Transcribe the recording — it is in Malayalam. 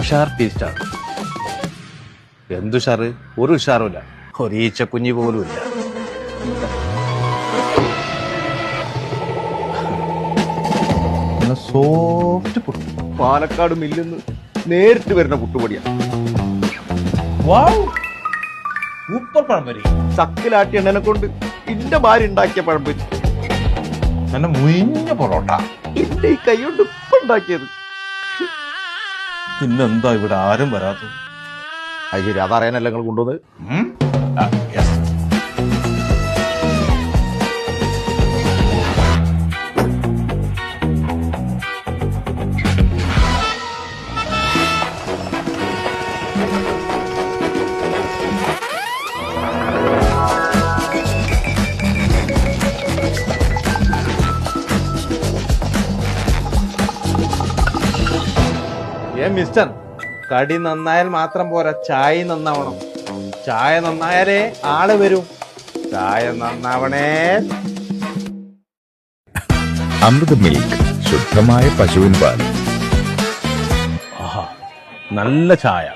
ഉഷാർ ടേസ്റ്റാണ്. എന്തുഷാറ്? ഒരു ഉഷാറുമില്ല, ഒരീച്ചക്കുഞ്ഞി പോലും ഇല്ല. സോഫ്റ്റ് പുട്ട്, പാലക്കാട് മില്ലിന്ന് നേരിട്ട് വരുന്ന പുട്ടുപൊടിയാണ്. സൂപ്പർ പഴംപൊരി. ചക്കിലാട്ടി എണ്ണനെ കൊണ്ട് ഇന്റെ ഭാര്യ ഉണ്ടാക്കിയ പഴംപൊരി. നല്ല മുയിഞ്ഞ പൊറോട്ട. എന്റെ ഈ കൈ കൊണ്ട് ഇപ്പൊ ഉണ്ടാക്കിയത്. പിന്നെന്താ ഇവിടെ ആരും വരാത്തത്? അത് ശരി, അതറിയാനല്ല നിങ്ങൾ കൊണ്ടുവന്നത്. മിസ്റ്റർ, കടി നന്നായാൽ മാത്രം പോരാ, ചായ നന്നാവണം. ചായ നന്നായാലേ ആള് വരും. ചായ നന്നാവണേ. അമൃത് മിൽക്ക്, ശുദ്ധമായ പശുവിൻ പാൽ. നല്ല ചായ.